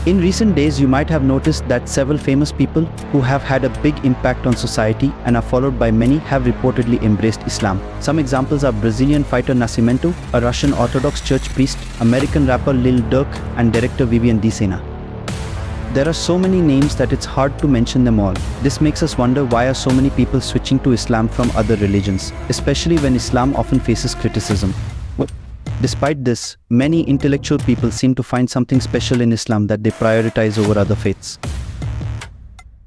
In recent days, you might have noticed that several famous people who have had a big impact on society and are followed by many have reportedly embraced Islam. Some examples are Brazilian fighter Nascimento, a Russian Orthodox church priest, American rapper Lil Durk, and director Vivian Dsena. There are so many names that it's hard to mention them all. This makes us wonder, why are so many people switching to Islam from other religions, especially when Islam often faces criticism. Despite this, many intellectual people seem to find something special in Islam that they prioritize over other faiths.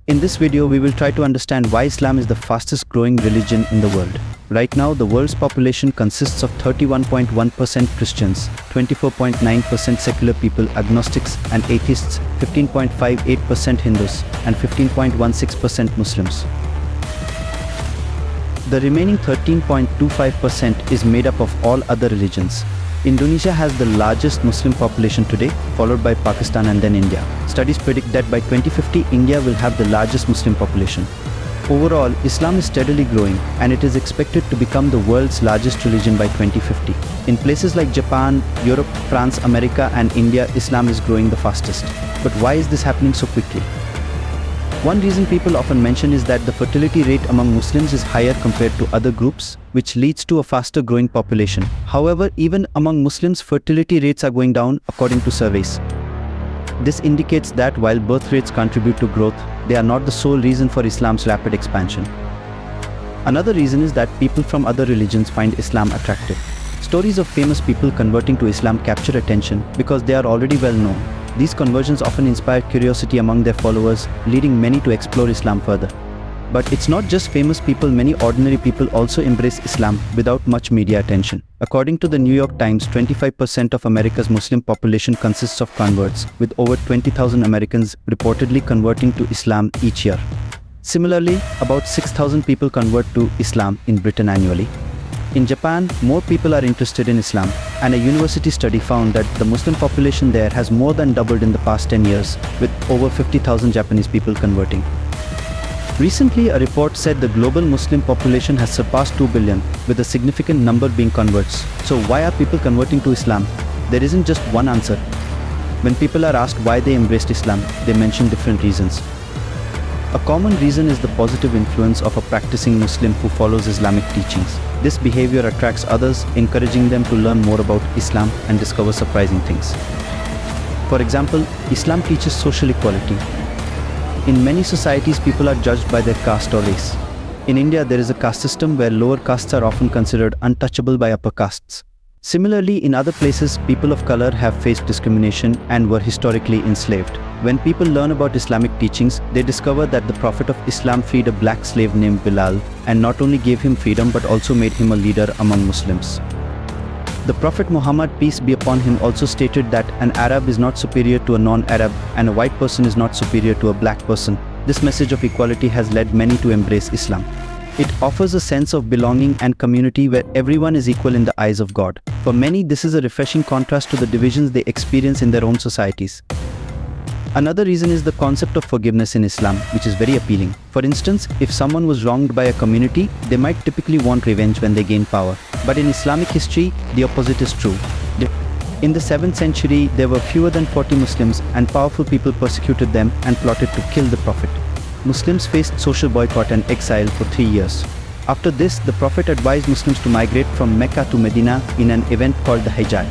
In this video, we will try to understand why Islam is the fastest growing religion in the world. Right now, the world's population consists of 31.1% Christians, 24.9% secular people, agnostics and atheists, 15.58% Hindus, and 15.16% Muslims. The remaining 13.25% is made up of all other religions. Indonesia has the largest Muslim population today, followed by Pakistan and then India. Studies predict that by 2050, India will have the largest Muslim population. Overall, Islam is steadily growing, and it is expected to become the world's largest religion by 2050. In places like Japan, Europe, France, America, and India, Islam is growing the fastest. But why is this happening so quickly? One reason people often mention is that the fertility rate among Muslims is higher compared to other groups, which leads to a faster growing population. However, even among Muslims, fertility rates are going down according to surveys. This indicates that while birth rates contribute to growth, they are not the sole reason for Islam's rapid expansion. Another reason is that people from other religions find Islam attractive. Stories of famous people converting to Islam capture attention because they are already well known. These conversions often inspire curiosity among their followers, leading many to explore Islam further. But it's not just famous people, many ordinary people also embrace Islam without much media attention. According to the New York Times, 25% of America's Muslim population consists of converts, with over 20,000 Americans reportedly converting to Islam each year. Similarly, about 6,000 people convert to Islam in Britain annually. In Japan, more people are interested in Islam, and a university study found that the Muslim population there has more than doubled in the past 10 years, with over 50,000 Japanese people converting. Recently, a report said the global Muslim population has surpassed 2 billion, with a significant number being converts. So why are people converting to Islam? There isn't just one answer. When people are asked why they embraced Islam, they mention different reasons. A common reason is the positive influence of a practicing Muslim who follows Islamic teachings. This behavior attracts others, encouraging them to learn more about Islam and discover surprising things. For example, Islam teaches social equality. In many societies, people are judged by their caste or race. In India, there is a caste system where lower castes are often considered untouchable by upper castes. Similarly, in other places, people of color have faced discrimination and were historically enslaved. When people learn about Islamic teachings, they discover that the Prophet of Islam freed a black slave named Bilal, and not only gave him freedom but also made him a leader among Muslims. The Prophet Muhammad, peace be upon him, also stated that an Arab is not superior to a non-Arab and a white person is not superior to a black person. This message of equality has led many to embrace Islam. It offers a sense of belonging and community where everyone is equal in the eyes of God. For many, this is a refreshing contrast to the divisions they experience in their own societies. Another reason is the concept of forgiveness in Islam, which is very appealing. For instance, if someone was wronged by a community, they might typically want revenge when they gain power. But in Islamic history, the opposite is true. In the 7th century, there were fewer than 40 Muslims, and powerful people persecuted them and plotted to kill the Prophet. Muslims faced social boycott and exile for 3 years. After this, the Prophet advised Muslims to migrate from Mecca to Medina in an event called the Hijrat.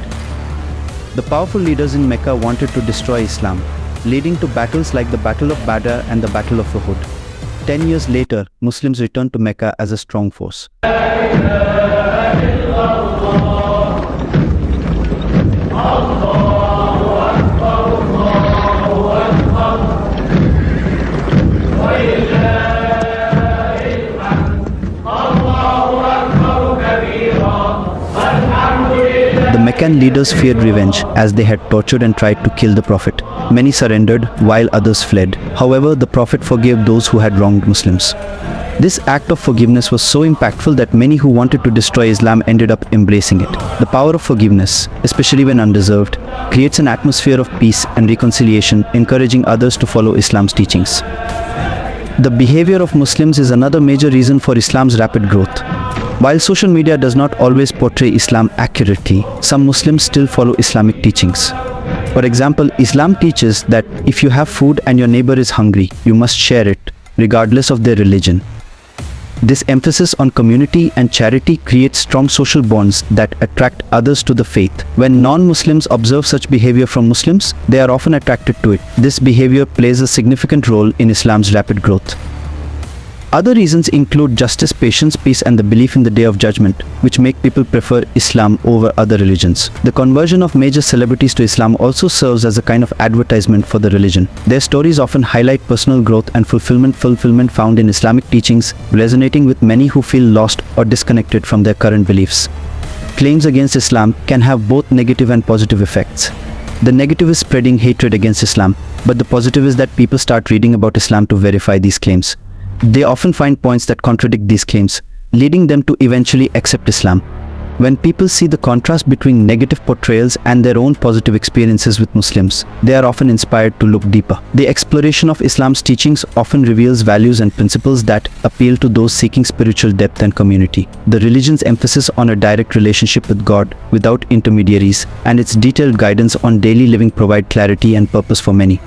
The powerful leaders in Mecca wanted to destroy Islam, leading to battles like the Battle of Badr and the Battle of Uhud. 10 years later, Muslims returned to Mecca as a strong force. The Meccan leaders feared revenge as they had tortured and tried to kill the Prophet. Many surrendered while others fled. However, the Prophet forgave those who had wronged Muslims. This act of forgiveness was so impactful that many who wanted to destroy Islam ended up embracing it. The power of forgiveness, especially when undeserved, creates an atmosphere of peace and reconciliation, encouraging others to follow Islam's teachings. The behavior of Muslims is another major reason for Islam's rapid growth. While social media does not always portray Islam accurately, some Muslims still follow Islamic teachings. For example, Islam teaches that if you have food and your neighbor is hungry, you must share it, regardless of their religion. This emphasis on community and charity creates strong social bonds that attract others to the faith. When non-Muslims observe such behavior from Muslims, they are often attracted to it. This behavior plays a significant role in Islam's rapid growth. Other reasons include justice, patience, peace, and the belief in the Day of Judgment, which make people prefer Islam over other religions. The conversion of major celebrities to Islam also serves as a kind of advertisement for the religion. Their stories often highlight personal growth and fulfillment found in Islamic teachings, resonating with many who feel lost or disconnected from their current beliefs. Claims against Islam can have both negative and positive effects. The negative is spreading hatred against Islam, but the positive is that people start reading about Islam to verify these claims. They often find points that contradict these claims, leading them to eventually accept Islam. When people see the contrast between negative portrayals and their own positive experiences with Muslims, they are often inspired to look deeper. The exploration of Islam's teachings often reveals values and principles that appeal to those seeking spiritual depth and community. The religion's emphasis on a direct relationship with God without intermediaries and its detailed guidance on daily living provide clarity and purpose for many.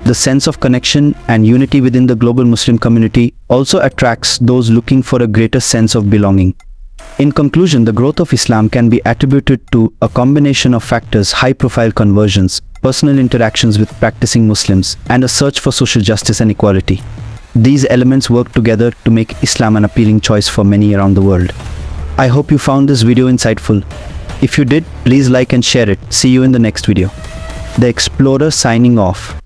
The sense of connection and unity within the global Muslim community also attracts those looking for a greater sense of belonging. In conclusion, the growth of Islam can be attributed to a combination of factors: high-profile conversions, personal interactions with practicing Muslims, and a search for social justice and equality. These elements work together to make Islam an appealing choice for many around the world. I hope you found this video insightful. If you did, please like and share it. See you in the next video. The Explorer signing off.